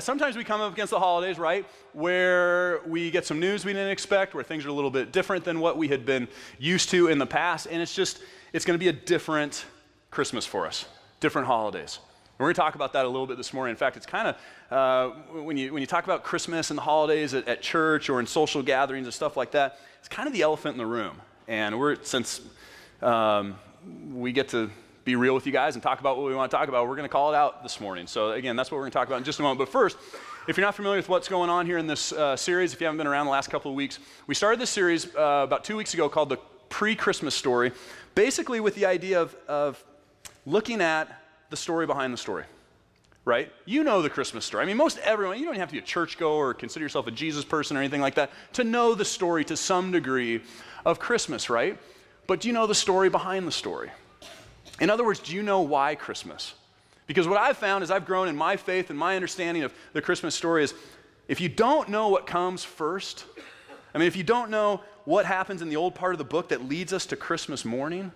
sometimes we come up against the holidays, right, where we get some news we didn't expect, where things are a little bit different than what we had been used to in the past, and it's going to be a different Christmas for us, different holidays. And we're going to talk about that a little bit this morning. In fact, it's kind of, when you talk about Christmas and the holidays at church or in social gatherings and stuff like that, it's kind of the elephant in the room. And since we get to be real with you guys and talk about what we want to talk about, we're going to call it out this morning. So again, that's what we're going to talk about in just a moment. But first, if you're not familiar with what's going on here in this series, if you haven't been around the last couple of weeks, we started this series about 2 weeks ago called the Pre-Christmas Story, basically with the idea of looking at the story behind the story, right? You know the Christmas story. I mean, most everyone, you don't have to be a churchgoer or consider yourself a Jesus person or anything like that to know the story to some degree of Christmas, right? But do you know the story behind the story? In other words, do you know why Christmas? Because what I've found as I've grown in my faith and my understanding of the Christmas story is if you don't know what comes first, I mean, if you don't know what happens in the old part of the book that leads us to Christmas morning,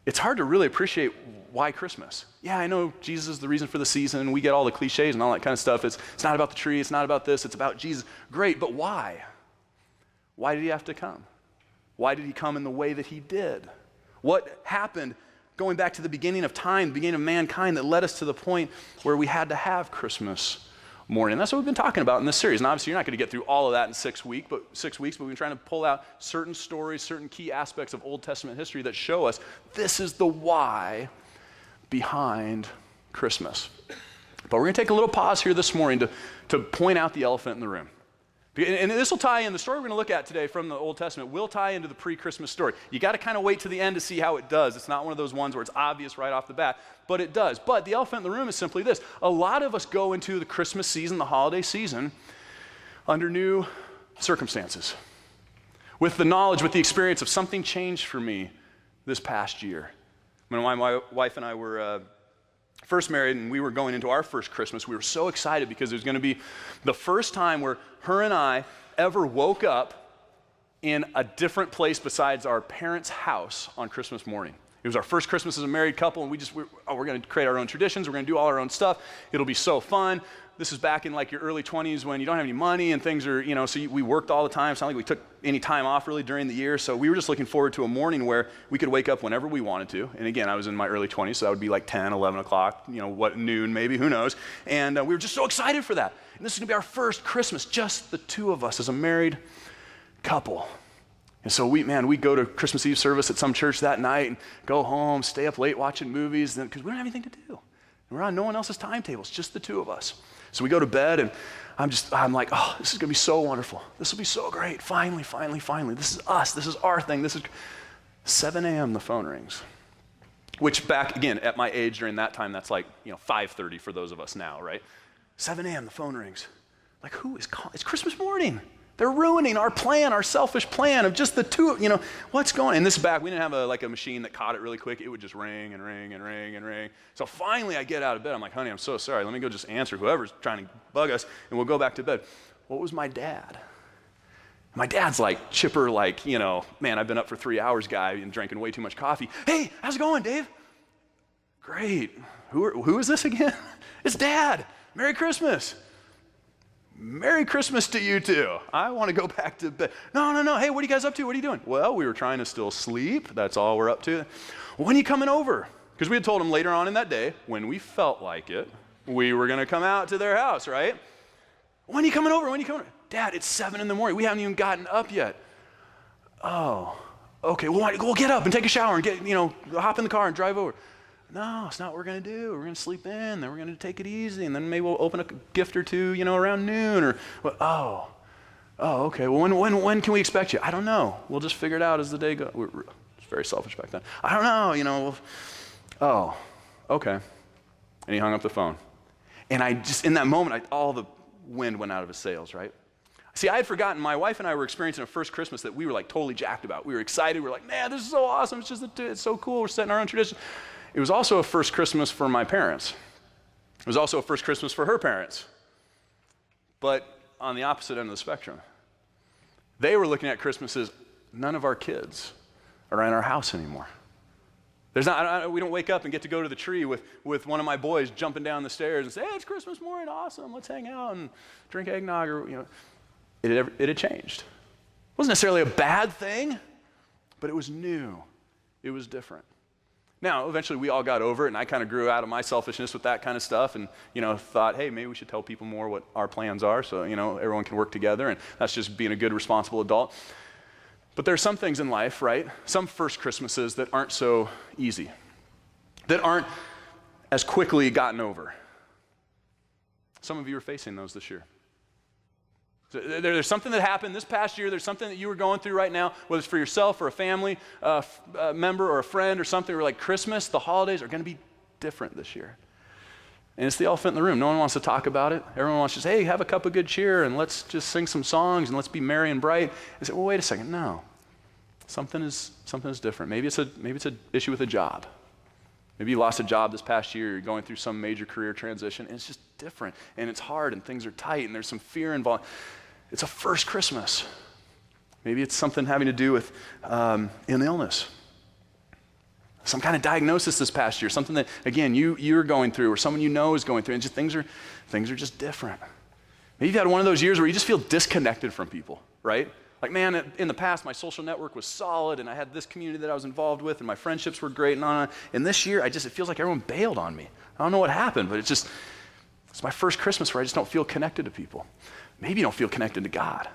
it's hard to really appreciate why Christmas. Yeah, I know Jesus is the reason for the season, and we get all the cliches and all that kind of stuff. It's not about the tree, it's not about this, it's about Jesus. Great, but why? Why did he have to come? Why did he come in the way that he did? What happened going back to the beginning of time, the beginning of mankind, that led us to the point where we had to have Christmas morning? That's what we've been talking about in this series. And obviously, you're not going to get through all of that in 6 weeks, but we've been trying to pull out certain stories, certain key aspects of Old Testament history that show us this is the why behind Christmas. But we're going to take a little pause here this morning to point out the elephant in the room. And this will tie in, the story we're going to look at today from the Old Testament will tie into the pre-Christmas story. You got to kind of wait to the end to see how it does. It's not one of those ones where it's obvious right off the bat, but it does. But the elephant in the room is simply this. A lot of us go into the Christmas season, the holiday season, under new circumstances. With the knowledge, with the experience of something changed for me this past year. When my wife and I were first married and we were going into our first Christmas, we were so excited because it was going to be the first time where her and I ever woke up in a different place besides our parents' house on Christmas morning. It was our first Christmas as a married couple, and we're going to create our own traditions. We're going to do all our own stuff. It'll be so fun. This is back in like your early 20s when you don't have any money and things are, so we worked all the time. It's not like we took any time off really during the year. So we were just looking forward to a morning where we could wake up whenever we wanted to. And again, I was in my early 20s, so that would be like 10, 11 o'clock, noon maybe, who knows. And we were just so excited for that. And this is going to be our first Christmas, just the two of us as a married couple. And so we go to Christmas Eve service at some church that night and go home, stay up late watching movies because we don't have anything to do. We're on no one else's timetable. It's just the two of us. So we go to bed and I'm like, oh, this is going to be so wonderful. This will be so great. Finally. This is us. This is our thing. This is 7 a.m. the phone rings. Which back, again, at my age during that time, that's like, 5:30 for those of us now, right? 7 a.m. the phone rings. Like, who is calling? It's Christmas morning. They're ruining our plan, our selfish plan of just the two, what's going on? And this back, we didn't have a machine that caught it really quick. It would just ring and ring and ring and ring. So finally I get out of bed. I'm like, honey, I'm so sorry. Let me go just answer whoever's trying to bug us, and we'll go back to bed. What was my dad? My dad's like chipper, like, man, I've been up for 3 hours guy and drinking way too much coffee. Hey, how's it going, Dave? Great. Who is this again? It's Dad. Merry Christmas. Merry Christmas to you too. I want to go back to bed. No. Hey, what are you guys up to? What are you doing? Well, we were trying to still sleep. That's all we're up to. When are you coming over? Because we had told them later on in that day, when we felt like it, we were going to come out to their house, right? When are you coming over? Dad, it's 7 in the morning. We haven't even gotten up yet. Oh, okay. Well, we'll get up and take a shower and hop in the car and drive over. No, it's not what we're going to do. We're going to sleep in, then we're going to take it easy, and then maybe we'll open a gift or two, around noon. Okay. Well, when can we expect you? I don't know. We'll just figure it out as the day goes. We're very selfish back then. I don't know, Oh, okay. And he hung up the phone. And I just, in that moment, all the wind went out of his sails, right? See, I had forgotten, my wife and I were experiencing a first Christmas that we were like totally jacked about. We were excited. We were like, man, this is so awesome. It's so cool. We're setting our own tradition. It was also a first Christmas for my parents. It was also a first Christmas for her parents. But on the opposite end of the spectrum, they were looking at Christmas as none of our kids are in our house anymore. We don't wake up and get to go to the tree with one of my boys jumping down the stairs and say, hey, it's Christmas morning, awesome, let's hang out and drink eggnog, or, It had changed. It wasn't necessarily a bad thing, but it was new. It was different. Now, eventually we all got over it, and I kind of grew out of my selfishness with that kind of stuff and, thought, hey, maybe we should tell people more what our plans are so, everyone can work together, and that's just being a good, responsible adult. But there are some things in life, right? Some first Christmases that aren't so easy, that aren't as quickly gotten over. Some of you are facing those this year. So there's something that happened this past year. There's something that you were going through right now, whether it's for yourself or a family member or a friend or something. We're like, Christmas, the holidays are going to be different this year. And it's the elephant in the room. No one wants to talk about it. Everyone wants to say, hey, have a cup of good cheer and let's just sing some songs and let's be merry and bright. I say, well, wait a second. No, something is different. Maybe it's an issue with a job. Maybe you lost a job this past year. You're going through some major career transition, and it's just different, and it's hard, and things are tight, and there's some fear involved. It's a first Christmas. Maybe it's something having to do with an illness, some kind of diagnosis this past year, something that, again, you're going through, or someone you know is going through, and just things are just different. Maybe you've had one of those years where you just feel disconnected from people, right? Like, man, in the past, my social network was solid, and I had this community that I was involved with, and my friendships were great, and on and on. And this year, it feels like everyone bailed on me. I don't know what happened, but it's my first Christmas where I just don't feel connected to people. Maybe you don't feel connected to God.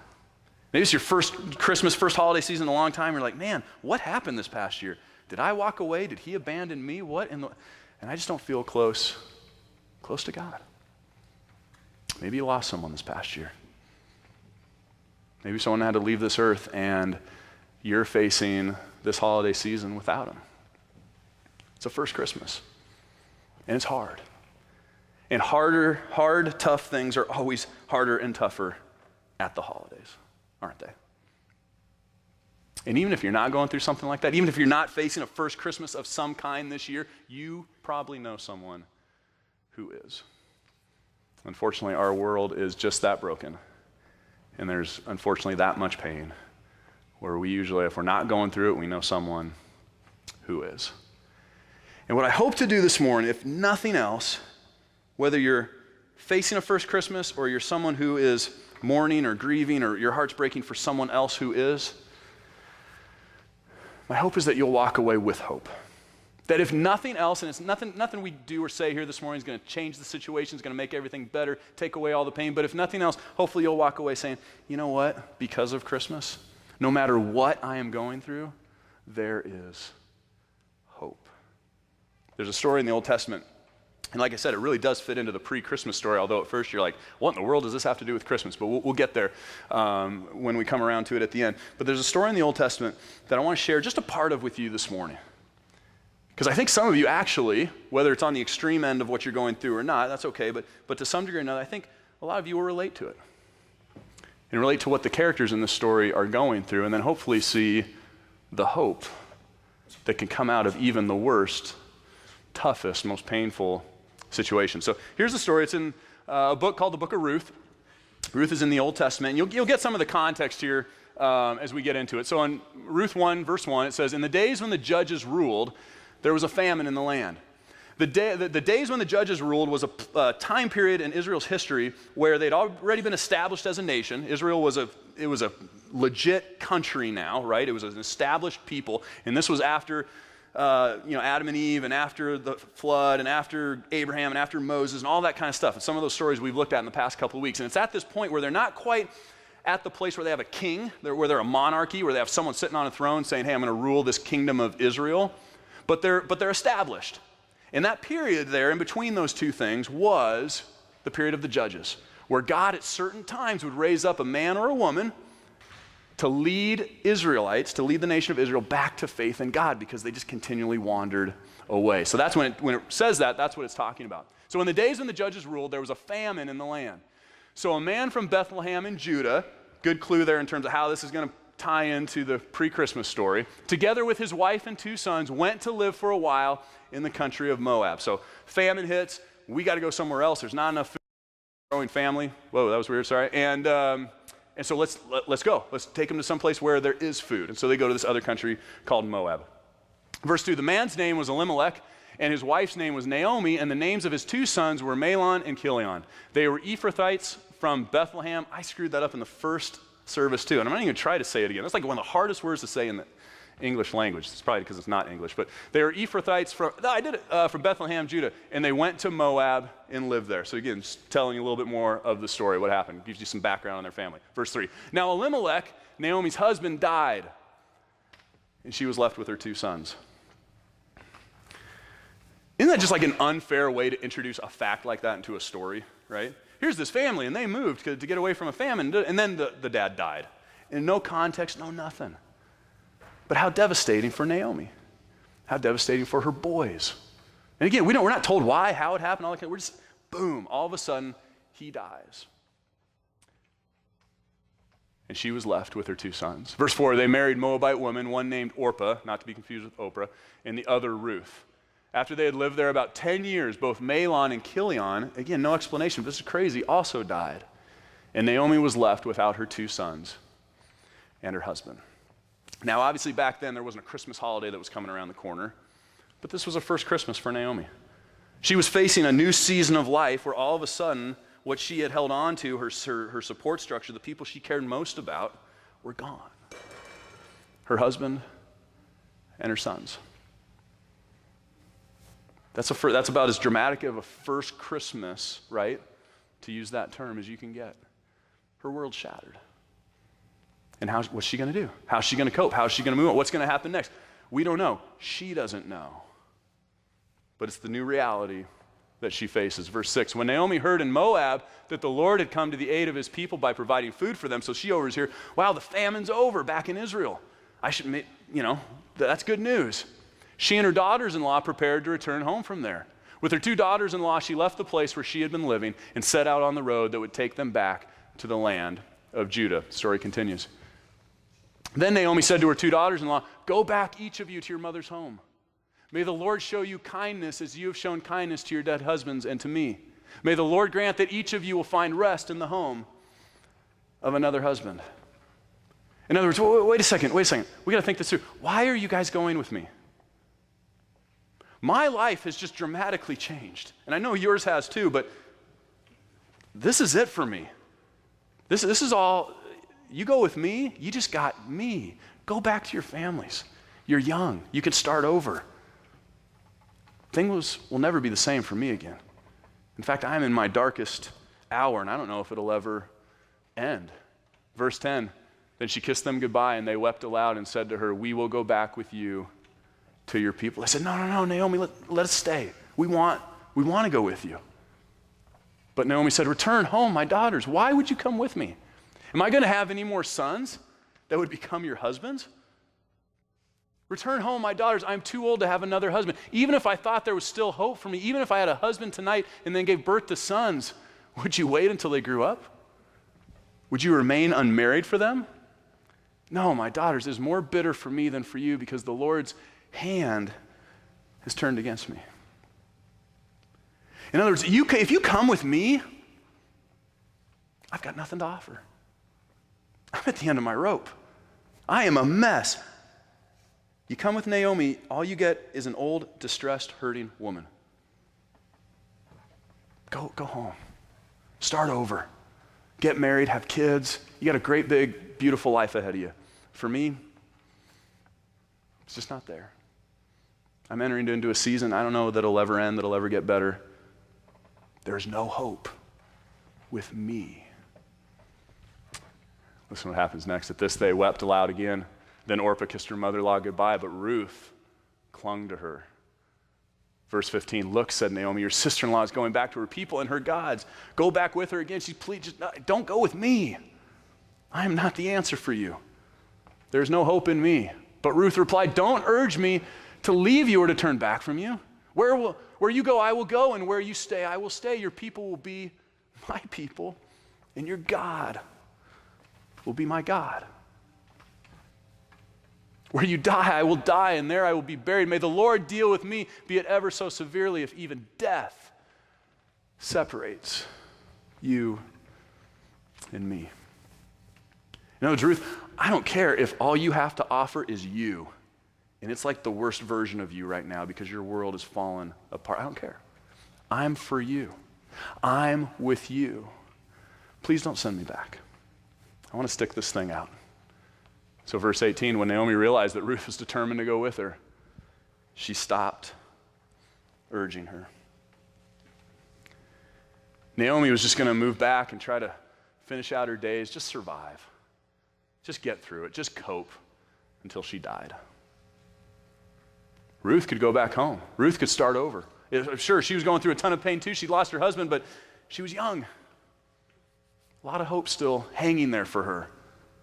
Maybe it's your first Christmas, first holiday season in a long time. You're like, man, what happened this past year? Did I walk away? Did he abandon me? And I just don't feel close to God. Maybe you lost someone this past year. Maybe someone had to leave this earth and you're facing this holiday season without him. It's a first Christmas. And it's hard. And hard, tough things are always harder and tougher at the holidays, aren't they? And even if you're not going through something like that, even if you're not facing a first Christmas of some kind this year, you probably know someone who is. Unfortunately, our world is just that broken. And there's unfortunately that much pain where we usually, if we're not going through it, we know someone who is. And what I hope to do this morning, if nothing else, whether you're facing a first Christmas or you're someone who is mourning or grieving or your heart's breaking for someone else who is, my hope is that you'll walk away with hope. That if nothing else, and it's nothing we do or say here this morning is going to change the situation, is going to make everything better, take away all the pain, but if nothing else, hopefully you'll walk away saying, you know what, because of Christmas, no matter what I am going through, there is hope. There's a story in the Old Testament, and like I said, it really does fit into the pre-Christmas story, although at first you're like, what in the world does this have to do with Christmas? But we'll get there when we come around to it at the end. But there's a story in the Old Testament that I want to share just a part of with you this morning. Because I think some of you actually, whether it's on the extreme end of what you're going through or not, that's okay, but to some degree or another, I think a lot of you will relate to it. And relate to what the characters in this story are going through, and then hopefully see the hope that can come out of even the worst, toughest, most painful situation. So here's the story. It's in a book called the Book of Ruth. Ruth is in the Old Testament. And you'll get some of the context here as we get into it. So in Ruth 1, verse 1, it says, in the days when the judges ruled, there was a famine in the land. The days when the judges ruled was a time period in Israel's history where they'd already been established as a nation. Israel was a legit country now, right? It was an established people, and this was after Adam and Eve, and after the flood, and after Abraham, and after Moses, and all that kind of stuff. And some of those stories we've looked at in the past couple of weeks. And it's at this point where they're not quite at the place where they have a king, where they're a monarchy, where they have someone sitting on a throne saying, hey, I'm going to rule this kingdom of Israel. But they're established. And that period there, in between those two things, was the period of the judges, where God at certain times would raise up a man or a woman to lead Israelites, to lead the nation of Israel back to faith in God, because they just continually wandered away. So that's when it says that, that's what it's talking about. So in the days when the judges ruled, there was a famine in the land. So a man from Bethlehem in Judah, good clue there in terms of how this is going to tie into the pre-Christmas story, together with his wife and 2 sons, went to live for a while in the country of Moab. So famine hits, we got to go somewhere else. There's not enough food. Growing family. Whoa, that was weird, sorry. And so let's go. Let's take them to some place where there is food. And so they go to this other country called Moab. Verse 2, the man's name was Elimelech, and his wife's name was Naomi, and the names of his two sons were Mahlon and Chilion. They were Ephrathites from Bethlehem. I screwed that up in the first service too, and I'm not even going to try to say it again. That's like one of the hardest words to say in the English language. It's probably because it's not English, but they were Ephrathites from Bethlehem, Judah, and they went to Moab and lived there. So again, just telling you a little bit more of the story, what happened. Gives you some background on their family. Verse 3, now Elimelech, Naomi's husband, died, and she was left with her two sons. Isn't that just like an unfair way to introduce a fact like that into a story, right? Here's this family, and they moved to get away from a famine, and then the dad died. And no context, no nothing. But how devastating for Naomi. How devastating for her boys. And again, we're not told why, how it happened, all that kind of, we're just, boom, all of a sudden, he dies. And she was left with her two sons. Verse 4, they married Moabite women, one named Orpah, not to be confused with Oprah, and the other Ruth. After they had lived there about 10 years, both Mahlon and Chilion, again, no explanation, but this is crazy, also died. And Naomi was left without her two sons and her husband. Now, obviously, back then, there wasn't a Christmas holiday that was coming around the corner, but this was a first Christmas for Naomi. She was facing a new season of life where all of a sudden, what she had held on to, her support structure, the people she cared most about, were gone. Her husband and her sons. That's about as dramatic of a first Christmas, right, to use that term, as you can get. Her world shattered. And what's she going to do? How's she going to cope? How's she going to move on? What's going to happen next? We don't know. She doesn't know. But it's the new reality that she faces. Verse 6, when Naomi heard in Moab that the Lord had come to the aid of his people by providing food for them, so she overhears here, wow, the famine's over back in Israel. That's good news. She and her daughters-in-law prepared to return home from there. With her two daughters-in-law, she left the place where she had been living and set out on the road that would take them back to the land of Judah. The story continues. Then Naomi said to her two daughters-in-law, go back, each of you, to your mother's home. May the Lord show you kindness as you have shown kindness to your dead husbands and to me. May the Lord grant that each of you will find rest in the home of another husband. In other words, wait a second. We got to think this through. Why are you guys going with me? My life has just dramatically changed. And I know yours has too, but this is it for me. This is all, you go with me, you just got me. Go back to your families. You're young. You can start over. Things will never be the same for me again. In fact, I'm in my darkest hour, and I don't know if it'll ever end. Verse 10, then she kissed them goodbye, and they wept aloud and said to her, we will go back with you to your people. I said, no, Naomi, let us stay. We want to go with you. But Naomi said, return home, my daughters. Why would you come with me? Am I going to have any more sons that would become your husbands? Return home, my daughters. I'm too old to have another husband. Even if I thought there was still hope for me, even if I had a husband tonight and then gave birth to sons, would you wait until they grew up? Would you remain unmarried for them? No, my daughters, it is more bitter for me than for you because the Lord's hand has turned against me. In other words, if you come with me, I've got nothing to offer. I'm at the end of my rope. I am a mess. You come with Naomi, all you get is an old, distressed, hurting woman. Go home. Start over. Get married, have kids. You got a great, big, beautiful life ahead of you. For me, it's just not there. I'm entering into a season I don't know that it'll ever end, that it'll ever get better. There's no hope with me. Listen what happens next. At this, they wept aloud again. Then Orpah kissed her mother-in-law goodbye, but Ruth clung to her. Verse 15, look, said Naomi, your sister-in-law is going back to her people and her gods. Go back with her again. She pleads, don't go with me. I am not the answer for you. There's no hope in me. But Ruth replied, don't urge me to leave you or to turn back from you. Where you go, I will go, and where you stay, I will stay. Your people will be my people, and your God will be my God. Where you die, I will die, and there I will be buried. May the Lord deal with me, be it ever so severely, if even death separates you and me. In other words, Ruth, I don't care if all you have to offer is you. and it's like the worst version of you right now because your world is falling apart. I don't care. I'm for you. I'm with you. Please don't send me back. I want to stick this thing out. So verse 18, when Naomi realized that Ruth was determined to go with her, she stopped urging her. Naomi was just going to move back and try to finish out her days, just survive. Just get through it, just cope until she died. Ruth could go back home. Ruth could start over. Sure, she was going through a ton of pain too. She'd lost her husband, but she was young. A lot of hope still hanging there for her.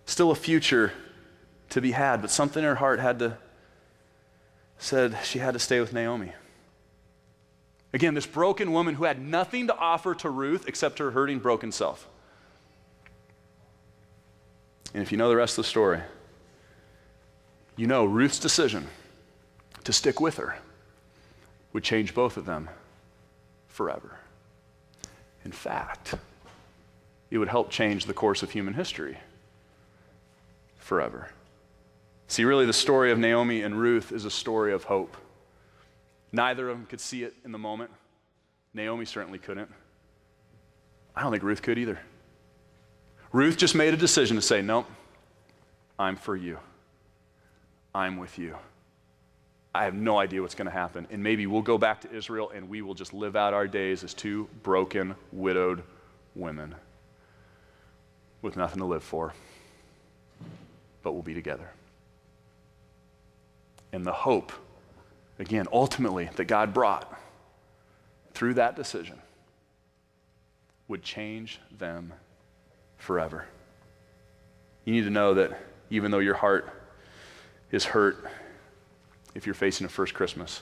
Still a future to be had, but something in her heart said she had to stay with Naomi. Again, this broken woman who had nothing to offer to Ruth except her hurting, broken self. And if you know the rest of the story, you know Ruth's decision to stick with her would change both of them forever. In fact, it would help change the course of human history forever. See, really, the story of Naomi and Ruth is a story of hope. Neither of them could see it in the moment. Naomi certainly couldn't. I don't think Ruth could either. Ruth just made a decision to say, nope, I'm for you. I'm with you. I have no idea what's going to happen. And maybe we'll go back to Israel and we will just live out our days as two broken, widowed women with nothing to live for. But we'll be together. And the hope, again, ultimately, that God brought through that decision would change them forever. You need to know that even though your heart is hurt, if you're facing a first Christmas,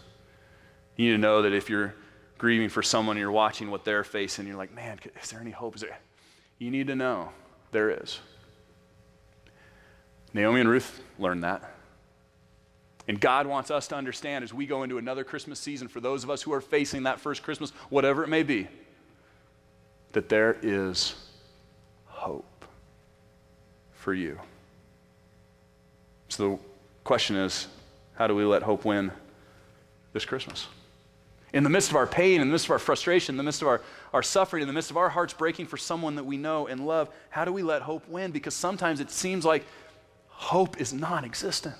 you need to know that if you're grieving for someone and you're watching what they're facing, you're like, man, is there any hope? You need to know there is. Naomi and Ruth learned that. And God wants us to understand as we go into another Christmas season, for those of us who are facing that first Christmas, whatever it may be, that there is hope for you. So the question is, how do we let hope win this Christmas? In the midst of our pain, in the midst of our frustration, in the midst of our suffering, in the midst of our hearts breaking for someone that we know and love, how do we let hope win? Because sometimes it seems like hope is non-existent.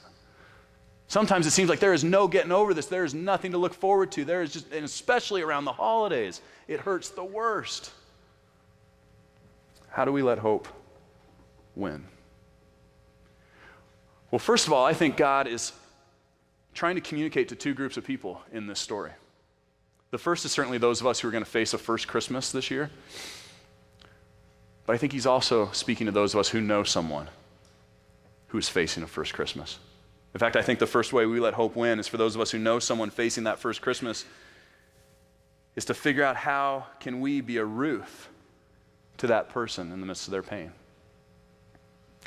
Sometimes it seems like there is no getting over this. There is nothing to look forward to. There is just, and especially around the holidays, it hurts the worst. How do we let hope win? Well, first of all, I think God is trying to communicate to two groups of people in this story. The first is certainly those of us who are going to face a first Christmas this year. But I think he's also speaking to those of us who know someone who is facing a first Christmas. In fact, I think the first way we let hope win is for those of us who know someone facing that first Christmas is to figure out how can we be a Ruth to that person in the midst of their pain.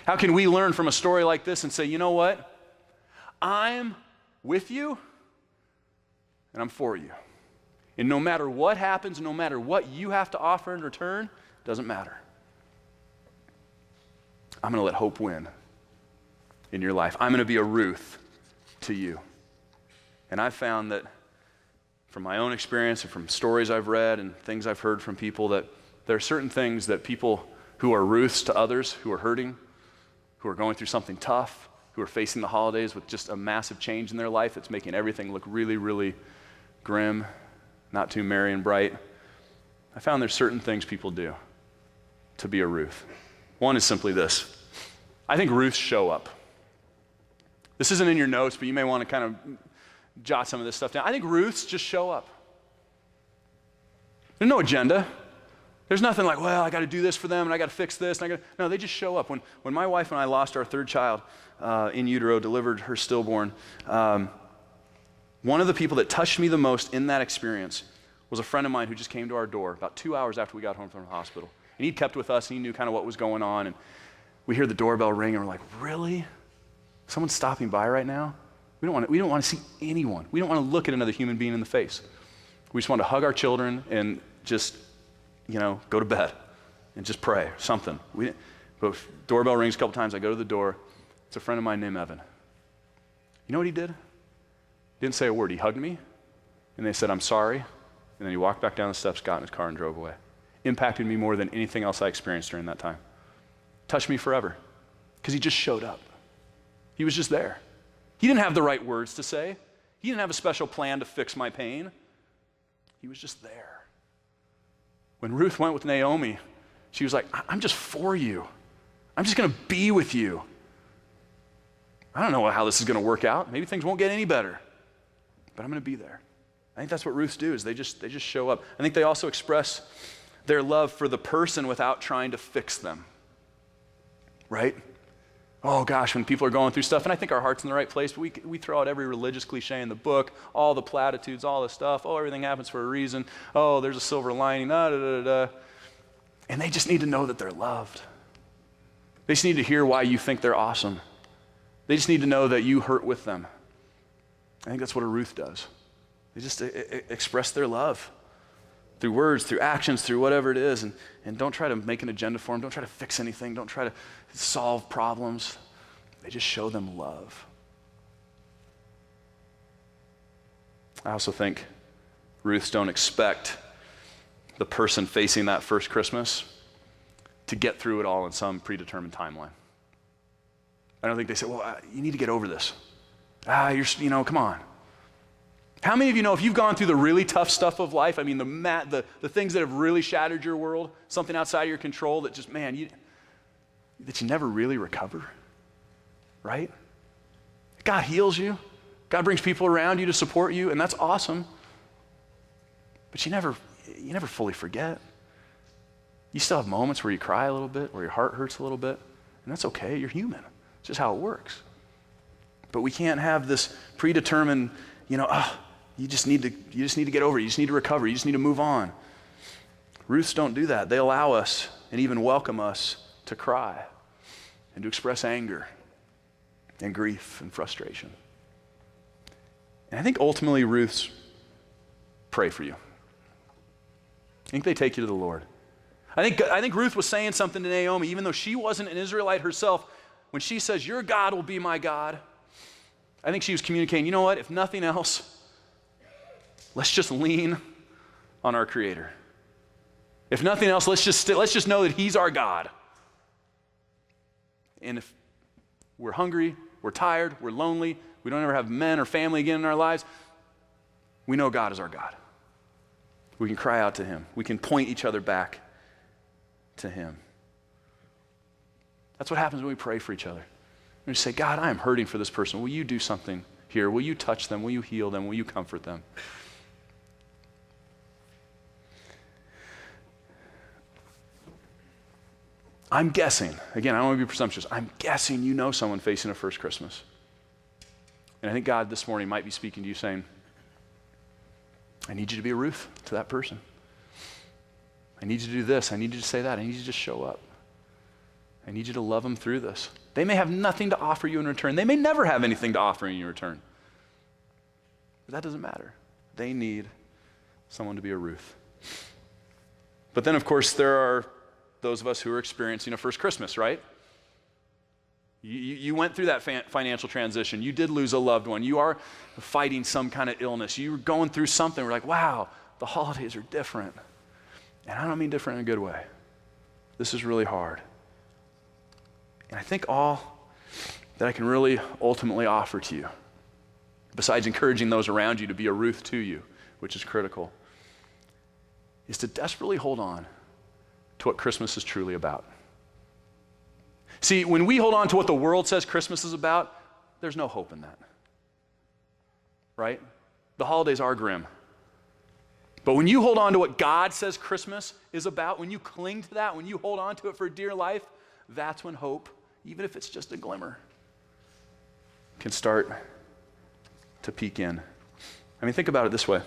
How can we learn from a story like this and say, you know what? I'm with you and I'm for you. And no matter what happens, no matter what you have to offer in return, it doesn't matter. I'm going to let hope win in your life. I'm going to be a Ruth to you. And I've found that from my own experience and from stories I've read and things I've heard from people that there are certain things that people who are Ruths to others, who are hurting, who are going through something tough, who are facing the holidays with just a massive change in their life that's making everything look really, really grim, not too merry and bright. I found there's certain things people do to be a Ruth. One is simply this. I think Ruths show up. This isn't in your notes, but you may want to kind of jot some of this stuff down. I think Ruths just show up. There's no agenda. There's nothing like, well, I got to do this for them, and I got to fix this. And no, they just show up. When my wife and I lost our third child in utero, delivered her stillborn, one of the people that touched me the most in that experience was a friend of mine who just came to our door about 2 hours after we got home from the hospital. And he'd kept with us, and he knew kind of what was going on. And we hear the doorbell ring, and we're like, really? Someone's stopping by right now? We don't want to see anyone. We don't want to look at another human being in the face. We just want to hug our children and just, go to bed and just pray or something. But doorbell rings a couple times. I go to the door. It's a friend of mine named Evan. You know what he did? Didn't say a word. He hugged me, and they said, I'm sorry. And then he walked back down the steps, got in his car, and drove away. Impacted me more than anything else I experienced during that time. Touched me forever, because he just showed up. He was just there. He didn't have the right words to say. He didn't have a special plan to fix my pain. He was just there. When Ruth went with Naomi, she was like, I'm just for you. I'm just going to be with you. I don't know how this is going to work out. Maybe things won't get any better, but I'm going to be there. I think that's what Ruths do, is they just show up. I think they also express their love for the person without trying to fix them, right? Oh gosh, when people are going through stuff, and I think our heart's in the right place, but we throw out every religious cliche in the book, all the platitudes, all the stuff. Oh, everything happens for a reason. Oh, there's a silver lining, da, da, da, da. And they just need to know that they're loved. They just need to hear why you think they're awesome. They just need to know that you hurt with them. I think that's what a Ruth does. They just express their love through words, through actions, through whatever it is, and don't try to make an agenda for them. Don't try to fix anything. Don't try to solve problems. They just show them love. I also think Ruths don't expect the person facing that first Christmas to get through it all in some predetermined timeline. I don't think they say, well, you need to get over this. Come on. How many of you know if you've gone through the really tough stuff of life, I mean the things that have really shattered your world, something outside of your control that just, that you never really recover, right? God heals you. God brings people around you to support you, and that's awesome. But you never fully forget. You still have moments where you cry a little bit, where your heart hurts a little bit, and that's okay. You're human. It's just how it works. But we can't have this predetermined, you just need to get over it. You just need to recover. You just need to move on. Ruths don't do that. They allow us and even welcome us to cry and to express anger and grief and frustration. And I think ultimately Ruths pray for you. I think they take you to the Lord. I think Ruth was saying something to Naomi, even though she wasn't an Israelite herself. When she says, your God will be my God, I think she was communicating, you know what, if nothing else, let's just lean on our Creator. If nothing else, let's just know that He's our God. And if we're hungry, we're tired, we're lonely, we don't ever have men or family again in our lives, we know God is our God. We can cry out to Him. We can point each other back to Him. That's what happens when we pray for each other. We say, God, I am hurting for this person. Will you do something here? Will you touch them? Will you heal them? Will you comfort them? I'm guessing, again, I don't want to be presumptuous, I'm guessing you know someone facing a first Christmas. And I think God this morning might be speaking to you saying, I need you to be a Ruth to that person. I need you to do this. I need you to say that. I need you to just show up. I need you to love them through this. They may have nothing to offer you in return. They may never have anything to offer you in return. But that doesn't matter. They need someone to be a Ruth. But then, of course, there are those of us who are experiencing a first Christmas, right? You went through that financial transition. You did lose a loved one. You are fighting some kind of illness. You're going through something. We're like, wow, the holidays are different. And I don't mean different in a good way. This is really hard. And I think all that I can really ultimately offer to you, besides encouraging those around you to be a Ruth to you, which is critical, is to desperately hold on to what Christmas is truly about. See, when we hold on to what the world says Christmas is about, there's no hope in that. Right? The holidays are grim. But when you hold on to what God says Christmas is about, when you cling to that, when you hold on to it for dear life, that's when hope, even if it's just a glimmer, can start to peek in. I mean, think about it this way.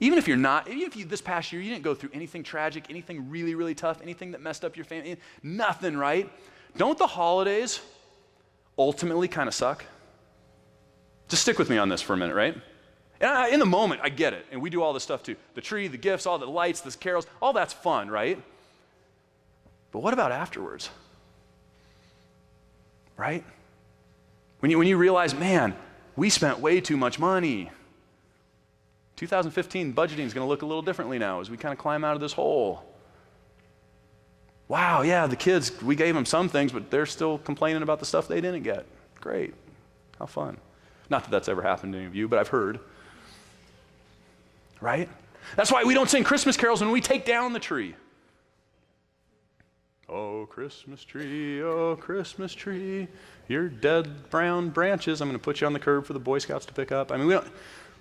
Even if you this past year, you didn't go through anything tragic, anything really, really tough, anything that messed up your family, nothing, right? Don't the holidays ultimately kind of suck? Just stick with me on this for a minute, right? And in the moment, I get it, and we do all this stuff too. The tree, the gifts, all the lights, the carols, all that's fun, right? But what about afterwards? Right? When you realize, man, we spent way too much money. 2015 budgeting is going to look a little differently now as we kind of climb out of this hole. Wow, yeah, the kids, we gave them some things, but they're still complaining about the stuff they didn't get. Great. How fun. Not that that's ever happened to any of you, but I've heard. Right? That's why we don't sing Christmas carols when we take down the tree. Oh, Christmas tree, your dead brown branches, I'm going to put you on the curb for the Boy Scouts to pick up. I mean,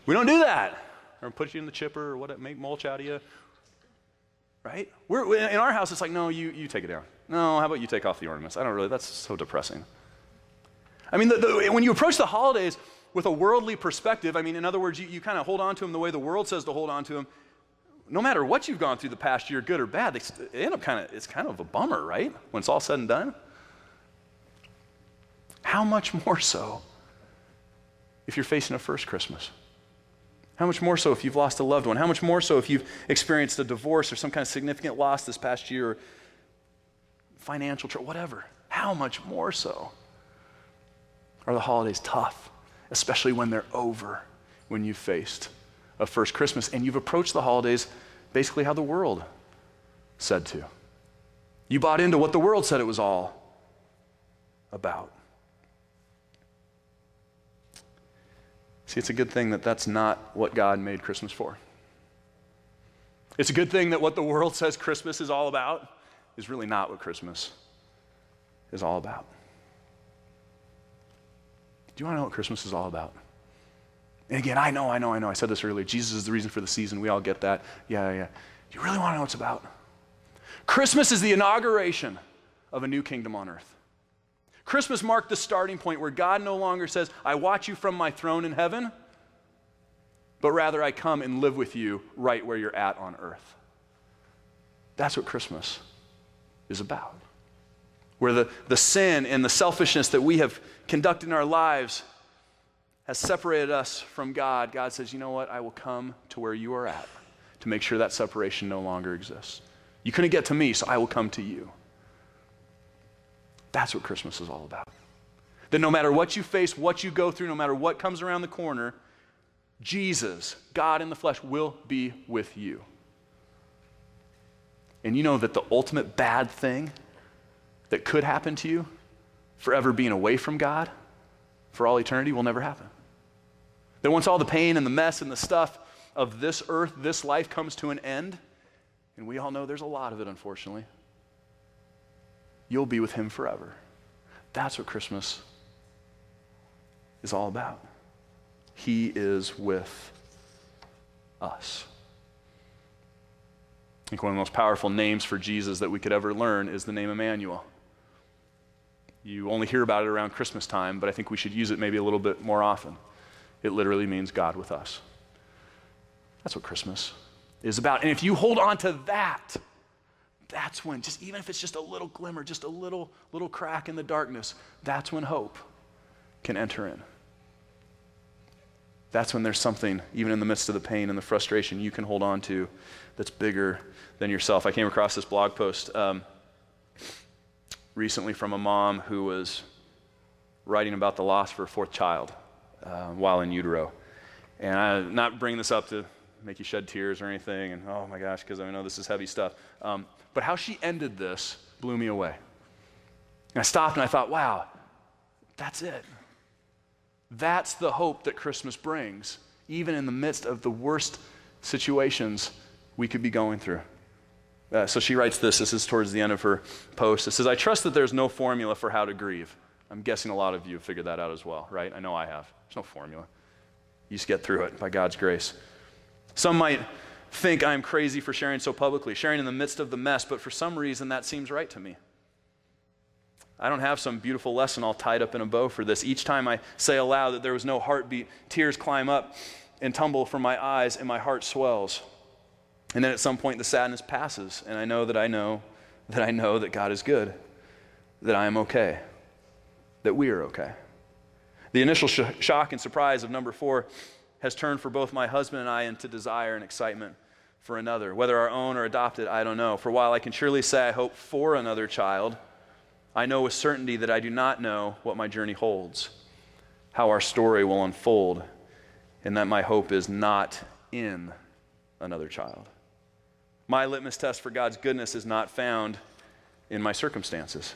we don't do that. Or put you in the chipper or what, make mulch out of you. Right? In our house, it's like, no, you take it down. No, how about you take off the ornaments? That's so depressing. I mean, when you approach the holidays with a worldly perspective, I mean, in other words, you kind of hold on to them the way the world says to hold on to them. No matter what you've gone through the past year, good or bad, they end up it's kind of a bummer, right? When it's all said and done. How much more so if you're facing a first Christmas? How much more so if you've lost a loved one? How much more so if you've experienced a divorce or some kind of significant loss this past year, or financial trouble, whatever? How much more so are the holidays tough, especially when they're over, when you've faced a first Christmas and you've approached the holidays basically how the world said to. You bought into what the world said it was all about. See, it's a good thing that that's not what God made Christmas for. It's a good thing that what the world says Christmas is all about is really not what Christmas is all about. Do you want to know what Christmas is all about? And again, I know. I said this earlier. Jesus is the reason for the season. We all get that. Yeah. Do you really want to know what it's about? Christmas is the inauguration of a new kingdom on earth. Christmas marked the starting point where God no longer says, I watch you from my throne in heaven, but rather I come and live with you right where you're at on earth. That's what Christmas is about. Where the sin and the selfishness that we have conducted in our lives has separated us from God. God says, you know what? I will come to where you are at to make sure that separation no longer exists. You couldn't get to me, so I will come to you. That's what Christmas is all about. That no matter what you face, what you go through, no matter what comes around the corner, Jesus, God in the flesh, will be with you. And you know that the ultimate bad thing that could happen to you, forever being away from God for all eternity, will never happen. That once all the pain and the mess and the stuff of this earth, this life comes to an end, and we all know there's a lot of it, unfortunately, you'll be with him forever. That's what Christmas is all about. He is with us. I think one of the most powerful names for Jesus that we could ever learn is the name Emmanuel. You only hear about it around Christmas time, but I think we should use it maybe a little bit more often. It literally means God with us. That's what Christmas is about. And if you hold on to that, that's when, just even if it's just a little glimmer, just a little crack in the darkness, that's when hope can enter in. That's when there's something, even in the midst of the pain and the frustration, you can hold on to that's bigger than yourself. I came across this blog post recently from a mom who was writing about the loss for a fourth child while in utero. And I'm not bringing this up to make you shed tears or anything, and oh my gosh, because I know this is heavy stuff. But how she ended this blew me away. And I stopped and I thought, wow, that's it. That's the hope that Christmas brings, even in the midst of the worst situations we could be going through. So she writes this is towards the end of her post. It says, I trust that there's no formula for how to grieve. I'm guessing a lot of you have figured that out as well, right? I know I have. There's no formula. You just get through it by God's grace. Some might think I'm crazy for sharing so publicly, sharing in the midst of the mess, but for some reason that seems right to me. I don't have some beautiful lesson all tied up in a bow for this. Each time I say aloud that there was no heartbeat, tears climb up and tumble from my eyes and my heart swells. And then at some point the sadness passes, and I know that God is good, that I am okay, that we are okay. The initial shock and surprise of number 4 has turned for both my husband and I into desire and excitement for another. Whether our own or adopted, I don't know. For while I can surely say I hope for another child, I know with certainty that I do not know what my journey holds how our story will unfold, and that my hope is not in another child. My litmus test for God's goodness is not found in my circumstances.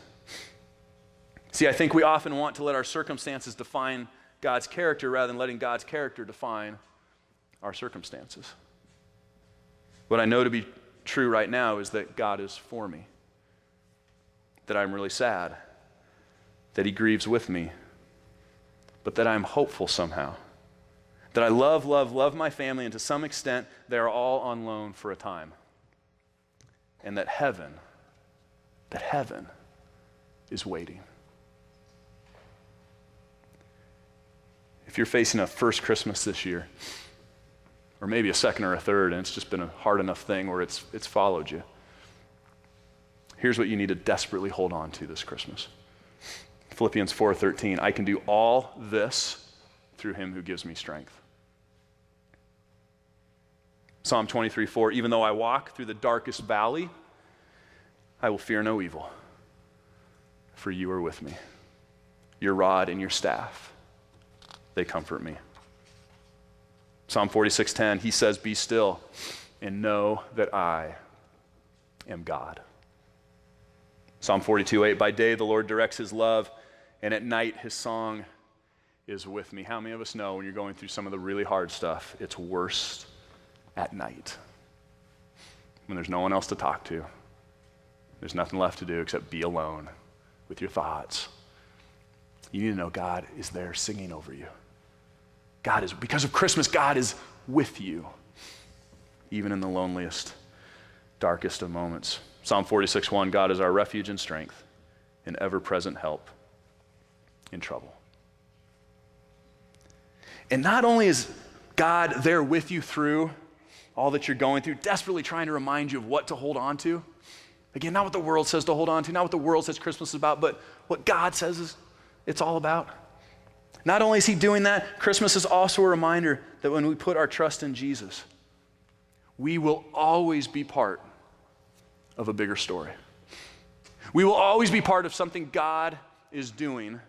See, I think we often want to let our circumstances define God's character rather than letting God's character define our circumstances. What I know to be true right now is that God is for me, that I'm really sad, that he grieves with me, but that I'm hopeful somehow, that I love my family, and to some extent, they're all on loan for a time, and that heaven is waiting. If you're facing a first Christmas this year, or maybe a second or a third, and it's just been a hard enough thing where it's followed you, here's what you need to desperately hold on to this Christmas. Philippians 4:13, I can do all this through him who gives me strength. Psalm 23:4, even though I walk through the darkest valley, I will fear no evil, for you are with me. Your rod and your staff, they comfort me. Psalm 46:10, he says, be still and know that I am God. Psalm 42:8, by day the Lord directs his love, and at night his song is with me. How many of us know when you're going through some of the really hard stuff, it's worst at night, when there's no one else to talk to. There's nothing left to do except be alone with your thoughts. You need to know God is there singing over you. God is, because of Christmas, God is with you, even in the loneliest, darkest of moments. Psalm 46:1, God is our refuge and strength, an ever-present help in trouble. And not only is God there with you through all that you're going through, desperately trying to remind you of what to hold on to. Again, not what the world says to hold on to, not what the world says Christmas is about, but what God says it's all about. Not only is he doing that, Christmas is also a reminder that when we put our trust in Jesus, we will always be part of a bigger story. We will always be part of something God is doing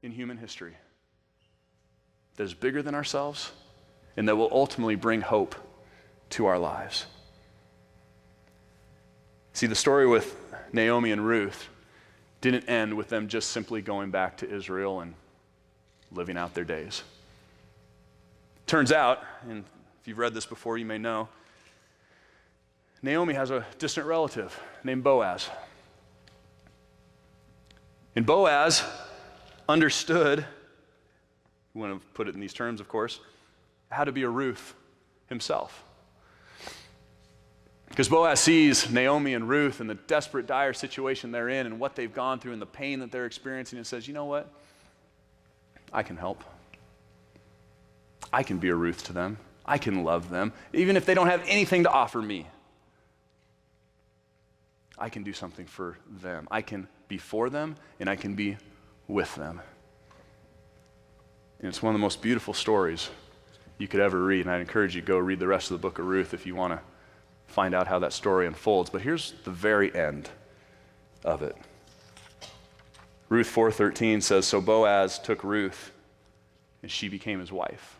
in human history that is bigger than ourselves and that will ultimately bring hope to our lives. See, the story with Naomi and Ruth didn't end with them just simply going back to Israel and living out their days. Turns out, and if you've read this before, you may know, Naomi has a distant relative named Boaz. And Boaz understood, we want to put it in these terms, of course, how to be a Ruth himself. Because Boaz sees Naomi and Ruth and the desperate, dire situation they're in and what they've gone through and the pain that they're experiencing and says, you know what? I can help. I can be a Ruth to them. I can love them. Even if they don't have anything to offer me, I can do something for them. I can be for them and I can be with them. And it's one of the most beautiful stories you could ever read. And I'd encourage you to go read the rest of the book of Ruth if you want to find out how that story unfolds. But here's the very end of it. Ruth 4:13 says, so Boaz took Ruth and she became his wife.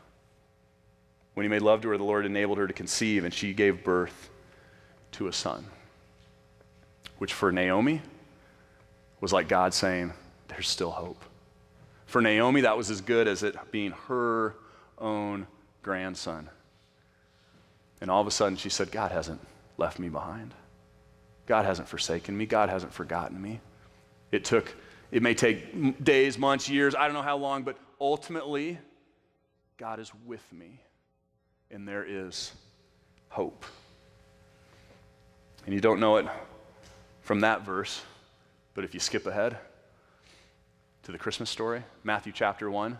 When he made love to her, the Lord enabled her to conceive, and she gave birth to a son. Which for Naomi was like God saying, there's still hope. For Naomi, that was as good as it being her own grandson. And all of a sudden she said, God hasn't left me behind. God hasn't forsaken me. God hasn't forgotten me. It may take days, months, years, I don't know how long, but ultimately, God is with me. And there is hope. And you don't know it from that verse, but if you skip ahead to the Christmas story, Matthew chapter 1,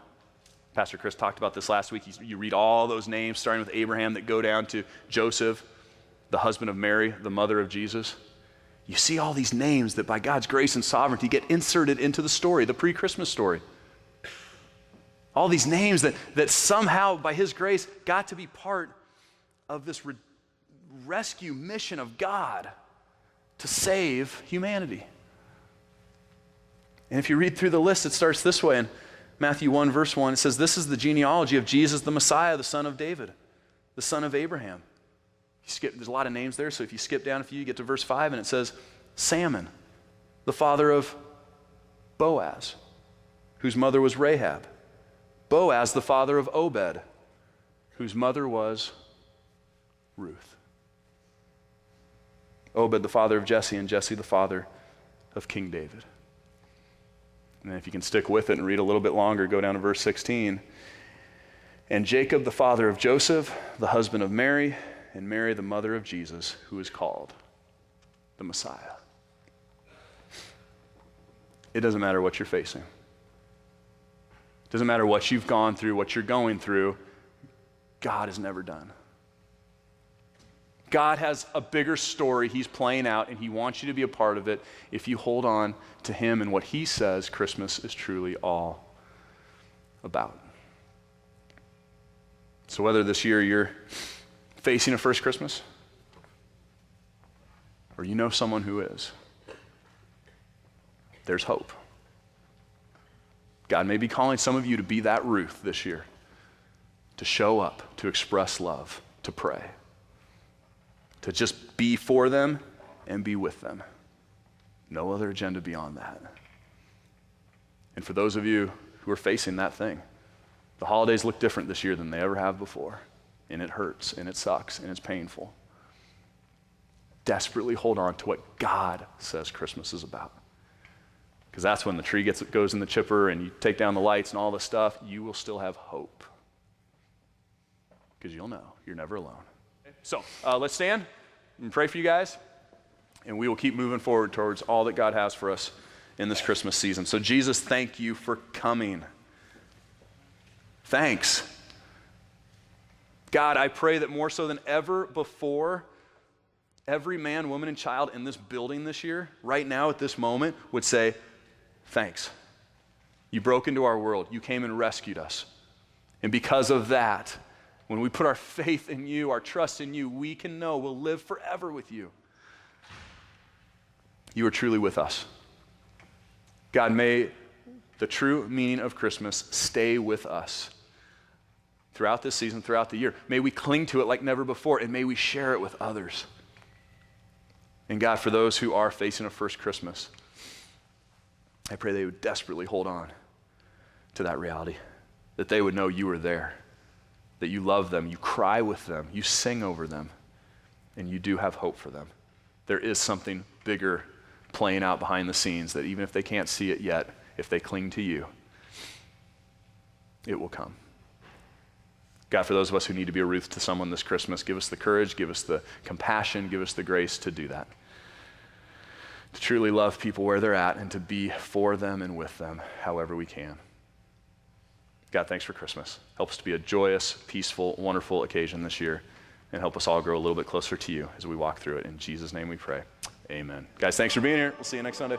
Pastor Chris talked about this last week. You read all those names, starting with Abraham, that go down to Joseph, the husband of Mary, the mother of Jesus. You see all these names that by God's grace and sovereignty get inserted into the story, the pre-Christmas story. All these names that somehow, by his grace, got to be part of this rescue mission of God to save humanity. And if you read through the list, it starts this way. And Matthew 1, verse 1, it says, this is the genealogy of Jesus, the Messiah, the son of David, the son of Abraham. There's a lot of names there, so if you skip down a few, you get to verse 5, and it says, Salmon, the father of Boaz, whose mother was Rahab. Boaz, the father of Obed, whose mother was Ruth. Obed, the father of Jesse, and Jesse, the father of King David. And then if you can stick with it and read a little bit longer, go down to verse 16. And Jacob, the father of Joseph, the husband of Mary, and Mary, the mother of Jesus, who is called the Messiah. It doesn't matter what you're facing. It doesn't matter what you've gone through, what you're going through. God is never done. God has a bigger story he's playing out, and he wants you to be a part of it if you hold on to him and what he says Christmas is truly all about. So whether this year you're facing a first Christmas, or you know someone who is, there's hope. God may be calling some of you to be that Ruth this year, to show up, to express love, to pray, to just be for them and be with them. No other agenda beyond that. And for those of you who are facing that thing, the holidays look different this year than they ever have before. And it hurts, and it sucks, and it's painful. Desperately hold on to what God says Christmas is about. Because that's when the tree goes in the chipper and you take down the lights and all the stuff, you will still have hope. Because you'll know you're never alone. So let's stand and pray for you guys, and we will keep moving forward towards all that God has for us in this Christmas season. So Jesus, thank you for coming. Thanks. God, I pray that more so than ever before, every man, woman, and child in this building this year, right now at this moment, would say, thanks. You broke into our world. You came and rescued us. And because of that, when we put our faith in you, our trust in you, we can know we'll live forever with you. You are truly with us. God, may the true meaning of Christmas stay with us throughout this season, throughout the year. May we cling to it like never before, and may we share it with others. And God, for those who are facing a first Christmas, I pray they would desperately hold on to that reality, that they would know you are there, that you love them, you cry with them, you sing over them, and you do have hope for them. There is something bigger playing out behind the scenes that even if they can't see it yet, if they cling to you, it will come. God, for those of us who need to be a Ruth to someone this Christmas, give us the courage, give us the compassion, give us the grace to do that. To truly love people where they're at and to be for them and with them however we can. God, thanks for Christmas. Help us to be a joyous, peaceful, wonderful occasion this year, and help us all grow a little bit closer to you as we walk through it. In Jesus' name we pray. Amen. Guys, thanks for being here. We'll see you next Sunday.